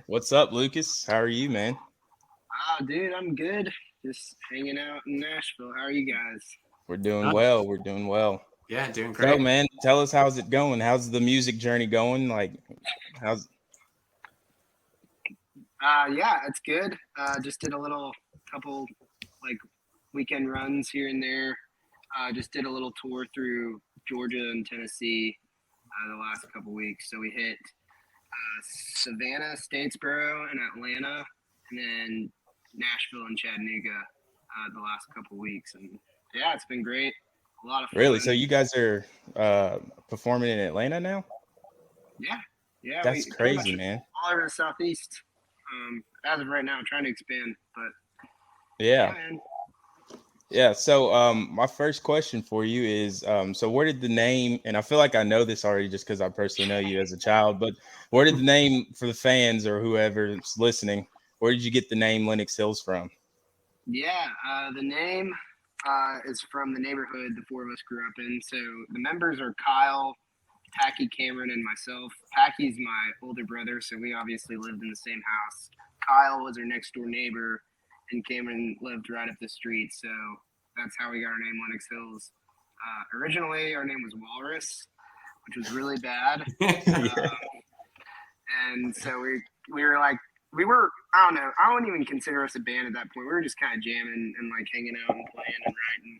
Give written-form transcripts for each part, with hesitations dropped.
What's up, Lucas? How are you, man? Dude, I'm good. Just hanging out in Nashville. How are you guys? We're doing Oh, well. We're doing well. yeah, doing So, great. man, tell us how's it going? How's the music journey going? How's Yeah, it's good. Just did a little couple like weekend runs here and there. Just did a little tour through Georgia and Tennessee the last couple weeks. So we hit Savannah, Statesboro, and Atlanta, and then Nashville and Chattanooga the last couple weeks. And yeah, it's been great. A lot of really? So fun. you guys are performing in Atlanta now? Yeah, yeah, That's we pretty crazy, much man. all over the southeast. As of right now, I'm trying to expand, but yeah, Yeah. man. Yeah. So, my first question for you is, so where did the name, and I feel like I know this already just because I personally know you as a child, but where did the name for the fans or whoever's listening, where did you get the name Lenox Hills from? Yeah, the name is from the neighborhood the four of us grew up in. So the members are Kyle, Packy, Cameron, and myself. Packy's my older brother, so we obviously lived in the same house. Kyle was our next door neighbor, and Cameron lived right up the street. So that's how we got our name, Lenox Hills. Originally, our name was Walrus, which was really bad. Yeah. And so we were like we were I don't know, I wouldn't even consider us a band at that point. We were just kind of jamming and like hanging out and playing and writing.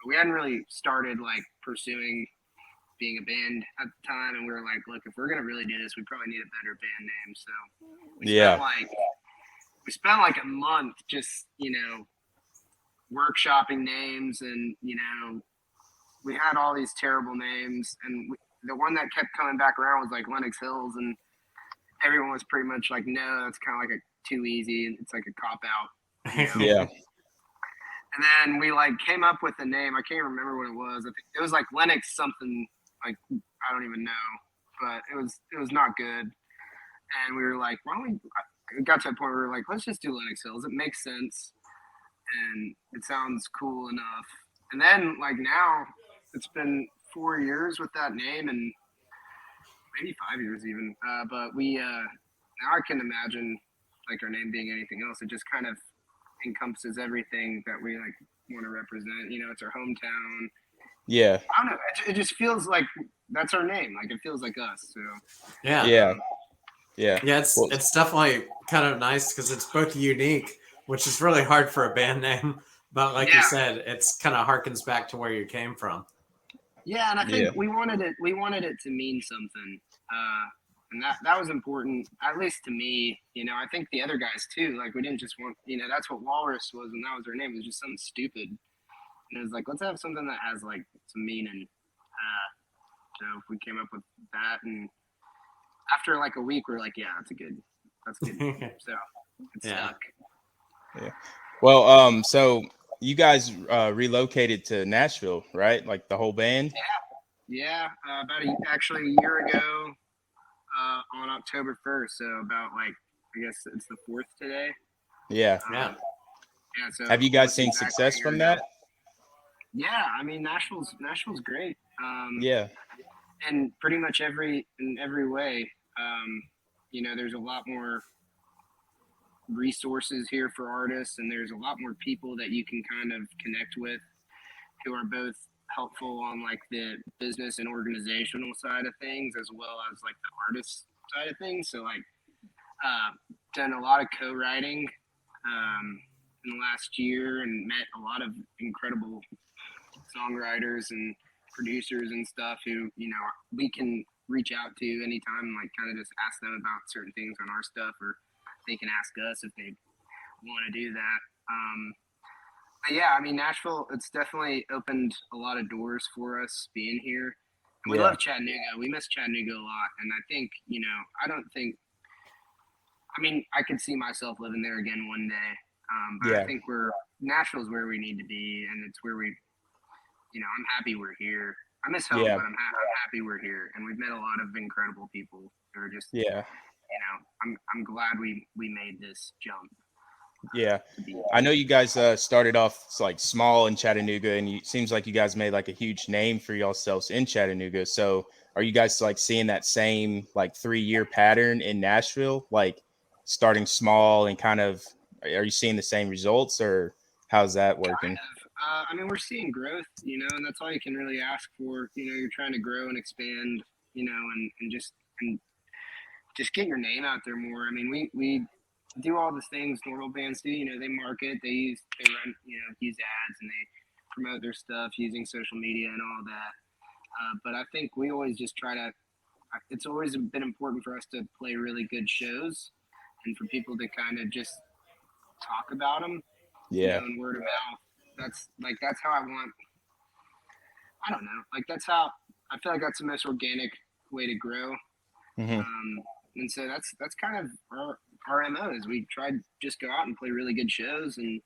But we hadn't really started like pursuing being a band at the time, and we were like, look, if we're gonna really do this, we probably need a better band name. So we spent Yeah. like we spent like a month just workshopping names, and we had all these terrible names, and the one that kept coming back around was like Lenox Hills, and everyone was pretty much like, no, that's kind of like a too easy. It's like a cop out. Yeah. And then we like came up with a name. I can't remember what it was. I think it was like Lennox something. Like I don't even know, but it was not good. And we were like, why don't we? It got to a point where we were like, let's just do Lenox Hills. It makes sense, and it sounds cool enough. And then like now, it's been 4 years with that name, and maybe 5 years even. But we now I can imagine like our name being anything else. It just kind of encompasses everything that we like want to represent. It's our hometown. Yeah. I don't know. It just feels like that's our name. Like it feels like us. So Yeah, Yeah. Yeah. yeah, it's Well, it's definitely kind of nice because it's both unique, which is really hard for a band name. But like you yeah, said, it's kind of harkens back to where you came from. yeah. And I think yeah. we wanted it. We wanted it to mean something. And that was important, at least to me. I think the other guys too. Like we didn't just want. That's what Walrus was, and that was their name. It was just something stupid. And it was like, let's have something that has like some meaning. So we came up with that, and after like a week, we are like, yeah, that's good. So it Yeah. stuck. Yeah. Well, so you guys relocated to Nashville, right? Like the whole band? Yeah, about actually a year ago, on October 1st. So about like I guess it's the 4th today. Yeah. Yeah. Yeah, so Have you guys almost seen exactly a success year from ago. that? Yeah, I mean Nashville's great. Yeah. And pretty much in every way. There's a lot more resources here for artists, and there's a lot more people that you can kind of connect with who are both helpful on like the business and organizational side of things as well as like the artist side of things. So like done a lot of co-writing in the last year and met a lot of incredible songwriters and producers and stuff who we can reach out to anytime and like kind of just ask them about certain things on our stuff, or they can ask us if they want to do that. But yeah, I mean Nashville, it's definitely opened a lot of doors for us being here, and we Yeah. love Chattanooga. We miss Chattanooga a lot, and I think I don't think I mean I could see myself living there again one day. But I Yeah. think Nashville's where we need to be, and it's where I'm happy we're here. I miss home, Yeah. but I'm happy we're here, and we've met a lot of incredible people who are just, Yeah. I'm glad we made this jump Yeah. to be. I know you guys started off like small in Chattanooga, and it seems like you guys made like a huge name for yourselves in Chattanooga. So are you guys like seeing that same like 3-year pattern in Nashville? Like starting small and kind of, are you seeing the same results, or how's that working? I mean, we're seeing growth, and that's all you can really ask for. You're trying to grow and expand, and just get your name out there more. I mean, we do all the things normal bands do. They market, they run, use ads, and they promote their stuff using social media and all that. But I think we always just try to. It's always been important for us to play really good shows, and for people to kind of just talk about them, Yeah. and word of mouth. That's how I want. I don't know. That's how I feel like that's the most organic way to grow. Hmm. And so that's kind of our MO is we try to just go out and play really good shows and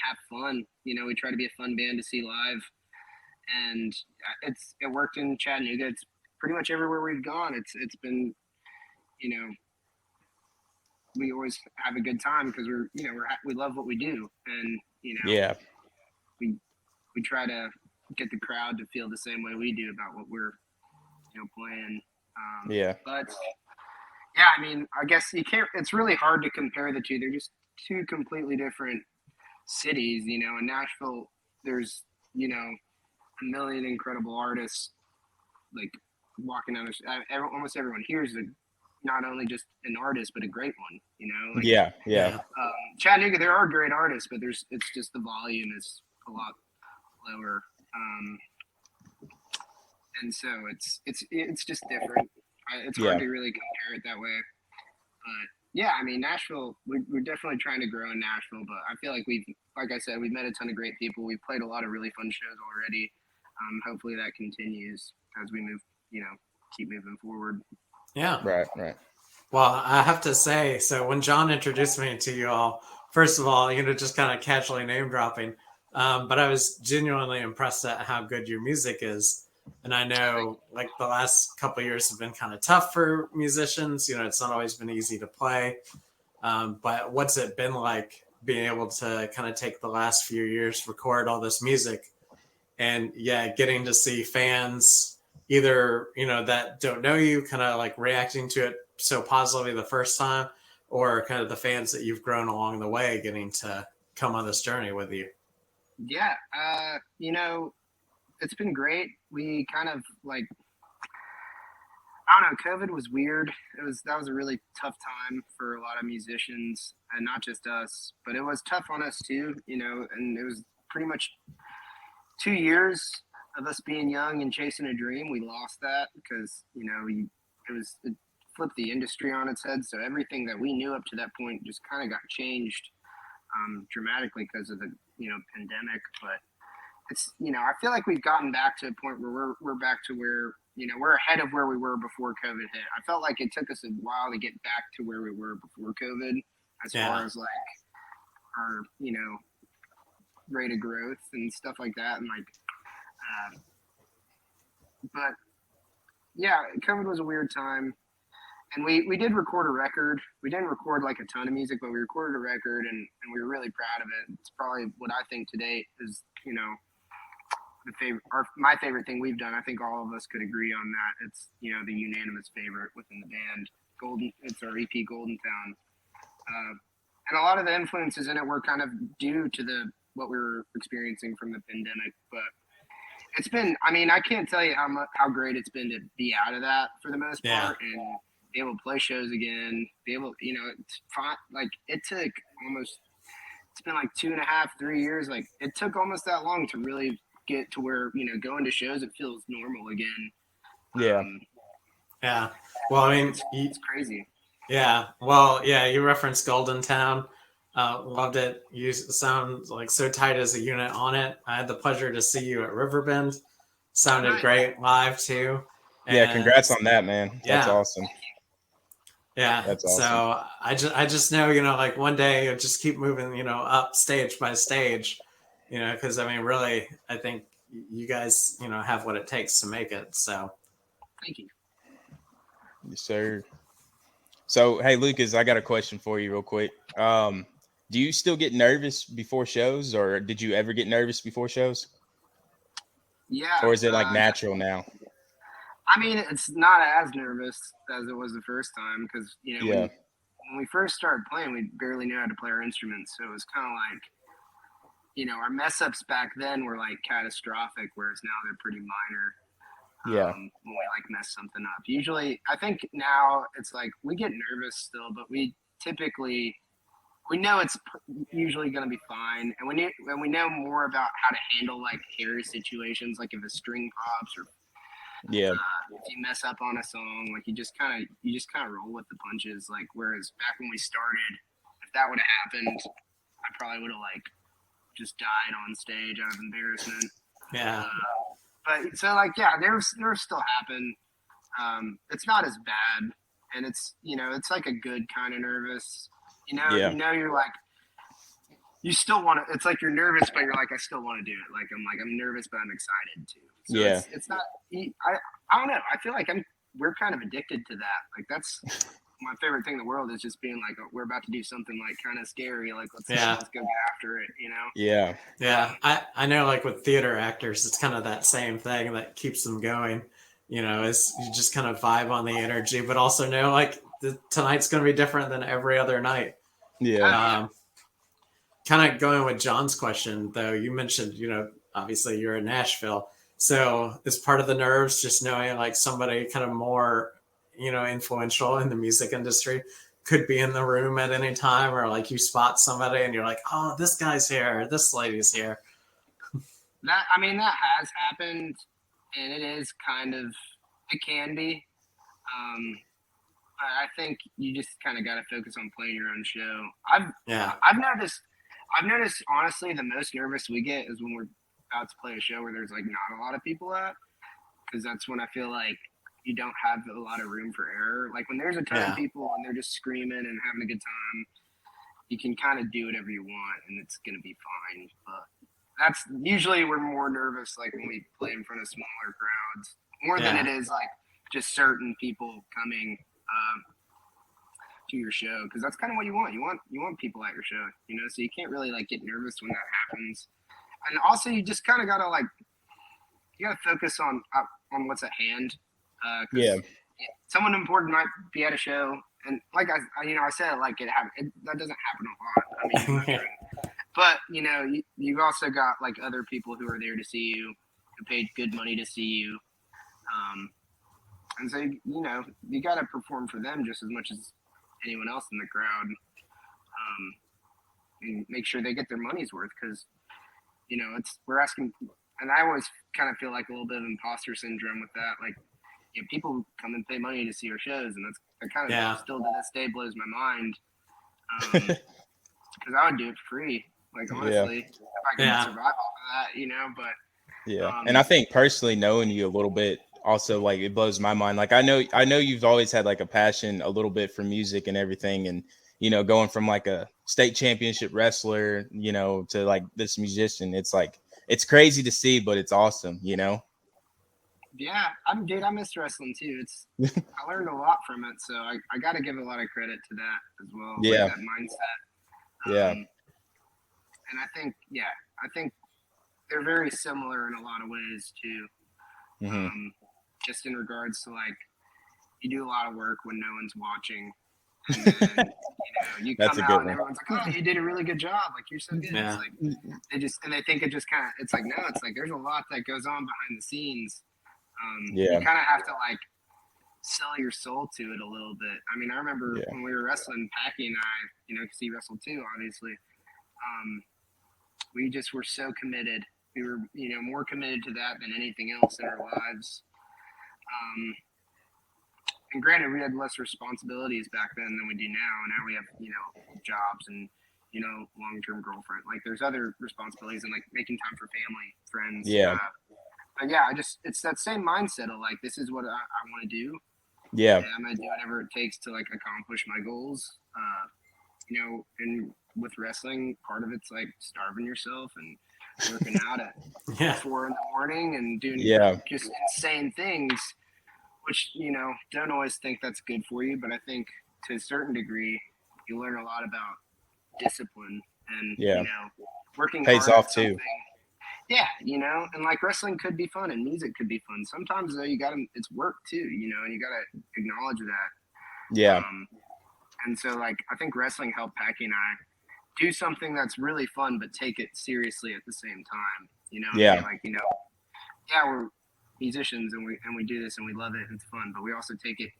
have fun. We try to be a fun band to see live, and it worked in Chattanooga. It's pretty much everywhere we've gone. It's been, you know, we always have a good time because we love what we do, and Yeah. we we try to get the crowd to feel the same way we do about what we're playing. Yeah. But yeah, I mean, I guess you can't. It's really hard to compare the two. They're just two completely different cities. In Nashville, there's a million incredible artists like walking down the almost everyone here is not only just an artist but a great one. Yeah. Yeah. Chattanooga, there are great artists, but it's just the volume is a lot lower, and so it's just different. It's hard Yeah. to really compare it that way. But yeah, I mean, Nashville, we're definitely trying to grow in Nashville, but I feel like like I said, we've met a ton of great people. We've played a lot of really fun shows already. Hopefully that continues as we keep moving forward. Yeah. Right. Right. Well, I have to say, so when John introduced me to you all, first of all, just kind of casually name dropping, but I was genuinely impressed at how good your music is. And I know like the last couple of years have been kind of tough for musicians. It's not always been easy to play. But what's it been like being able to kind of take the last few years, record all this music, and yeah, getting to see fans either, that don't know you kind of like reacting to it so positively the first time, or kind of the fans that you've grown along the way getting to come on this journey with you? Yeah, it's been great. We kind of I don't know. COVID was weird. That was a really tough time for a lot of musicians, and not just us, but it was tough on us too. And it was pretty much 2 years of us being young and chasing a dream. We lost that because it flipped the industry on its head. So everything that we knew up to that point just kind of got changed dramatically because of the pandemic. But it's I feel like we've gotten back to a point where we're back to where we're ahead of where we were before COVID hit. I felt like it took us a while to get back to where we were before COVID, as far as like our rate of growth and stuff like that, and but yeah, COVID was a weird time, and we did record a record. We didn't record like a ton of music, but we recorded a record, and we were really proud of it. It's probably what I think to date is my favorite thing we've done. I think all of us could agree on that. It's the unanimous favorite within the band. It's our EP Golden Town, and a lot of the influences in it were kind of due to what we were experiencing from the pandemic. But it's been, I mean, I can't tell you how great it's been to be out of that for the most part, and be able to play shows again. Be able, it's fine. Like it took almost. It's been like 2.5, 3 years. Like it took almost that long to really get to where going to shows it feels normal again. Yeah. Yeah. Well, I mean, it's crazy. Yeah. Well, yeah. You referenced Golden Town. Loved it. You sound like so tight as a unit on it. I had the pleasure to see you at Riverbend. Sounded great live too. And yeah. Congrats on that, man. That's awesome. Yeah. That's awesome. So I just know, like one day you'll just keep moving, up stage by stage, because I mean, really, I think you guys, have what it takes to make it. So thank you. Yes, sir. So, hey, Lucas, I got a question for you real quick. Do you still get nervous before shows, or did you ever get nervous before shows? Yeah. Or is it like natural now? I mean, it's not as nervous as it was the first time because, when we first started playing, we barely knew how to play our instruments. So it was kind of like, our mess ups back then were like catastrophic, whereas now they're pretty minor. Yeah. When we like mess something up. Usually, I think now it's like we get nervous still, but we typically know it's usually going to be fine, and we know more about how to handle like hairy situations, like if a string pops or Yeah. if you mess up on a song, like you just kind of roll with the punches. Like whereas back when we started, if that would have happened, I probably would have like just died on stage out of embarrassment. Yeah. But so like there's still happen. It's not as bad, and it's it's like a good kind of nervous. Yeah. You're like you still want to. It's like you're nervous, but you're like I still want to do it. I'm nervous, but I'm excited too. So Yeah. it's not. I don't know. I feel like we're kind of addicted to that. Like that's my favorite thing in the world is just being like we're about to do something like kind of scary. Like let's go after it. Yeah. Yeah. I know like with theater actors, it's kind of that same thing that keeps them going. Is you just kind of vibe on the energy, but also know like tonight's going to be different than every other night. Yeah. Kind of going with John's question, though, you mentioned, obviously you're in Nashville. So is part of the nerves just knowing like somebody kind of more, influential in the music industry could be in the room at any time, or like you spot somebody and you're like, oh, this guy's here, this lady's here. That has happened, and it is it can be. I think you just kind of got to focus on playing your own show. I've noticed honestly the most nervous we get is when we're about to play a show where there's like not a lot of people at, because that's when I feel like you don't have a lot of room for error. Like when there's a ton of people and they're just screaming and having a good time, you can kind of do whatever you want and it's gonna be fine. But that's usually we're more nervous like when we play in front of smaller crowds more than it is like just certain people coming to your show, because that's kind of what you want. You want people at your show, so you can't really like get nervous when that happens. And also you just kind of gotta like you gotta focus on what's at hand. Someone important might be at a show, and like I said, like that doesn't happen a lot. I mean, but you've also got like other people who are there to see you, who paid good money to see you, and so you got to perform for them just as much as anyone else in the crowd, and make sure they get their money's worth, because we're asking. And I always kind of feel like a little bit of imposter syndrome with that. Like, people come and pay money to see our shows, and that kind of still to this day blows my mind. Because I would do it for free. Like, honestly, if I could survive off of that, but. And I think personally knowing you a little bit also, like, it blows my mind. Like, I know you've always had like a passion a little bit for music and everything. And, going from like a state championship wrestler, to like this musician, it's like, it's crazy to see, but it's awesome, Yeah, I miss wrestling too. I learned a lot from it, so I got to give a lot of credit to that as well. Yeah, like that mindset. And I think they're very similar in a lot of ways too. Just in regards to like, you do a lot of work when no one's watching. And then, you come out and everyone's like, "Oh, you did a really good job! Like you're so good." Yeah. It's like they think it just kind of. It's like no, it's like there's a lot that goes on behind the scenes. You kind of have to like sell your soul to it a little bit. I mean, I remember when we were wrestling, Packy and I, because he wrestled too, obviously. We just were so committed. We were, more committed to that than anything else in our lives. And granted, we had less responsibilities back then than we do now. And now we have, jobs and, long-term girlfriend. Like there's other responsibilities and like making time for family, friends. But it's that same mindset of like, this is what I want to do. Yeah. And I'm going to do whatever it takes to like accomplish my goals. And with wrestling, part of it's like starving yourself and working out at 4 a.m. and doing just insane things, which, don't always think that's good for you. But I think to a certain degree, you learn a lot about discipline and, working pays hard off too. Yeah, and like wrestling could be fun and music could be fun. Sometimes though, it's work too, and you got to acknowledge that. Yeah. And so like I think wrestling helped Packy and I do something that's really fun, but take it seriously at the same time. You know, and Yeah. be like, you know, yeah, we're musicians and we do this and we love it and it's fun, but we also take it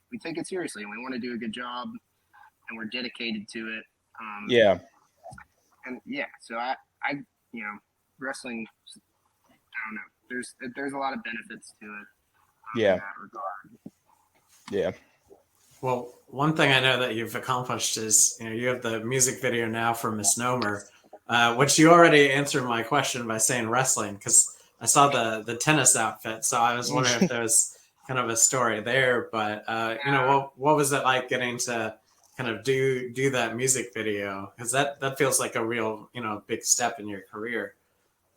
seriously and we want to do a good job and we're dedicated to it. Yeah. And yeah, so I you know, wrestling, I don't know. There's a lot of benefits to it in Yeah. that regard. Yeah. Well, one thing I know that you've accomplished is, you have the music video now for Misnomer, which you already answered my question by saying wrestling, because I saw the tennis outfit, so I was wondering if there was kind of a story there. But what was it like getting to kind of do that music video? Because that feels like a real big step in your career.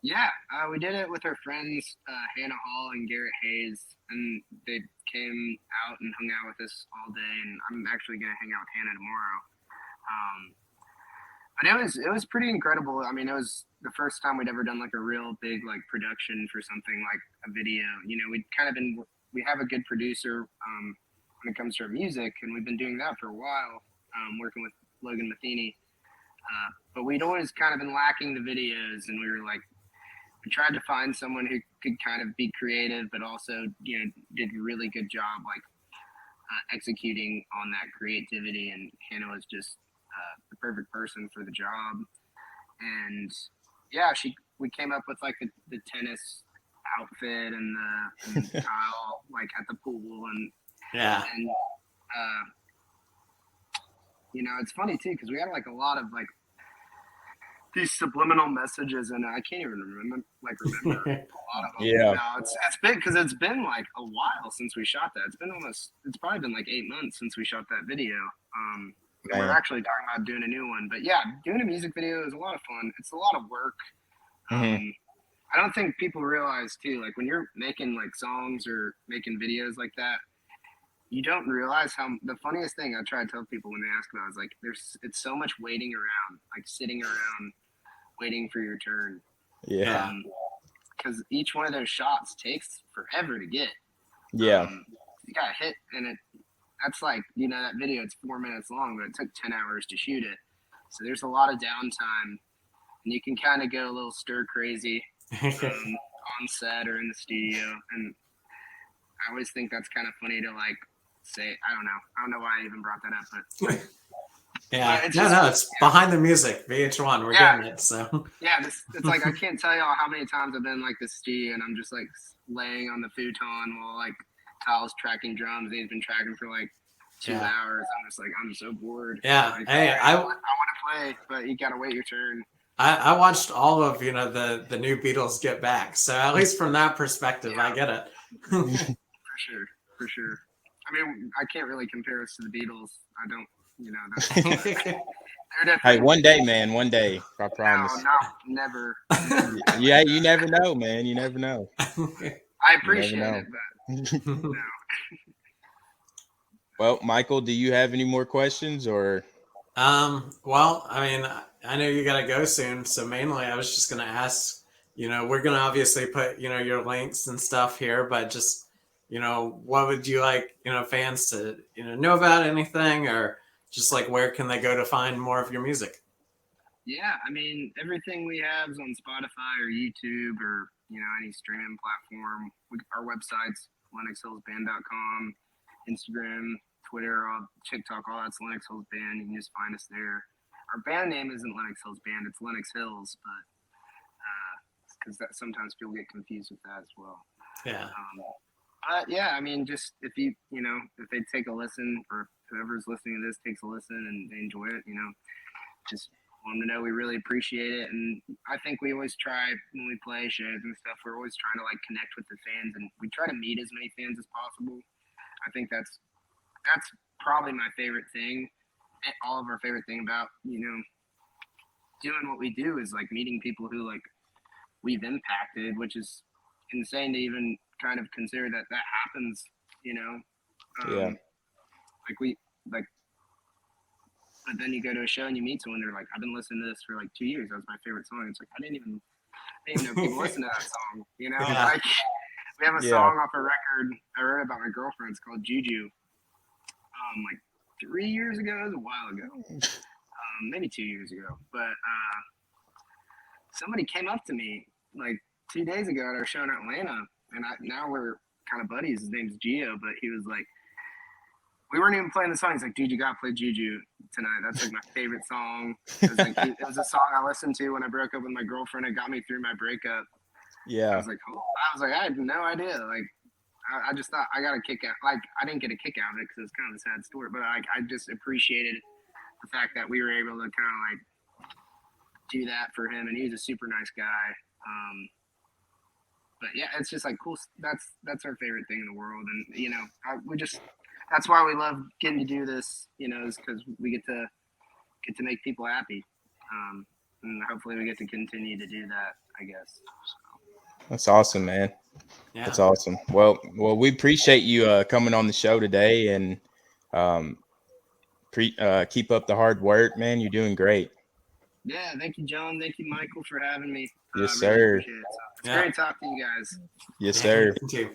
Yeah, we did it with our friends Hannah Hall and Garrett Hayes, and they came out and hung out with us all day. And I'm actually gonna hang out with Hannah tomorrow. But it was pretty incredible. I mean, it was the first time we'd ever done like a real big like production for something like a video. You know, we have a good producer when it comes to our music, and we've been doing that for a while, working with Logan Matheny. But we'd always kind of been lacking the videos, and we were like, we tried to find someone who could kind of be creative, but also, did a really good job, like executing on that creativity. And Hannah was just the perfect person for the job. And yeah, we came up with like the tennis outfit and the tile, like at the pool. And it's funny too, because we had like a lot of like these subliminal messages, and I can't even remember a lot of them. Yeah. Now it's been, because it's been like a while since we shot that. It's probably been like 8 months since we shot that video. And we're actually talking about doing a new one. But yeah, doing a music video is a lot of fun. It's a lot of work. I don't think people realize too, like when you're making like songs or making videos like that, you don't realize how the funniest thing I try to tell people when they ask about it is like it's so much waiting around, like sitting around waiting for your turn. Yeah. Because each one of those shots takes forever to get. Yeah. You got hit, and that's like, that video, it's 4 minutes long, but it took 10 hours to shoot it. So there's a lot of downtime, and you can kind of go a little stir crazy on set or in the studio. And I always think that's kind of funny to like say. I don't know why I even brought that up, but yeah, it's behind the music. VH1, we're getting it. So yeah, it's like I can't tell y'all how many times I've been like the studio and I'm just like laying on the futon while like Kyle's tracking drums. And he's been tracking for like 2 hours. I'm just like, I'm so bored. Yeah, like, hey, I want to play, but you gotta wait your turn. I watched all of the new Beatles Get Back, so at least from that perspective, I get it. For sure. I mean, I can't really compare us to the Beatles. I don't. Hey, one day, man. One day, I promise. No, never. Yeah, you never know, man. You never know. I appreciate it, but no. Well, Michael, do you have any more questions or? Well, I mean, I know you gotta go soon, so mainly I was just gonna ask. We're gonna obviously put your links and stuff here, but just what would you like fans to know about anything, or just like where can they go to find more of your music? Yeah, I mean, everything we have is on Spotify or YouTube or any streaming platform. Our website's LenoxHillsBand.com, Instagram, Twitter, TikTok, all that's Lenox Hills Band. You can just find us there. Our band name isn't Lenox Hills Band; it's Lenox Hills, but because sometimes people get confused with that as well. Yeah. Yeah, I mean, just if if they take a listen, or whoever's listening to this takes a listen and they enjoy it, just want them to know we really appreciate it. And I think we always try when we play shows and stuff, we're always trying to like connect with the fans, and we try to meet as many fans as possible. I think that's probably my favorite thing. All of our favorite thing about doing what we do is like meeting people who like we've impacted, which is insane to even kind of consider that happens. But then you go to a show and you meet someone, they're like, I've been listening to this for like 2 years. That was my favorite song. It's like, I didn't even know people listen to that song. Like we have a song off a record I wrote about my girlfriend. It's called Juju. Like 3 years ago. It was a while ago, maybe 2 years ago. But somebody came up to me like 2 days ago at our show in Atlanta, and now we're kind of buddies. His name's Gio, but he was like, we weren't even playing the song. He's like, dude, you gotta play Juju tonight. That's like my favorite song. It was a song I listened to when I broke up with my girlfriend. It got me through my breakup. Yeah. I was like, I had no idea. Like, I just thought I got a kick out. Like, I didn't get a kick out of it because it's kind of a sad story, but like, I just appreciated the fact that we were able to kind of like do that for him, and he was a super nice guy. But yeah, it's just like cool. That's our favorite thing in the world, and you know, that's why we love getting to do this. You know, is because we get to make people happy, and hopefully we get to continue to do that. I guess. So. That's awesome, man. Yeah. That's awesome. Well, we appreciate you coming on the show today, and keep up the hard work, man. You're doing great. Yeah, thank you, John. Thank you, Michael, for having me. Yes, I really sir. appreciate it. So it's great talking to you guys. Yes, sir. You too.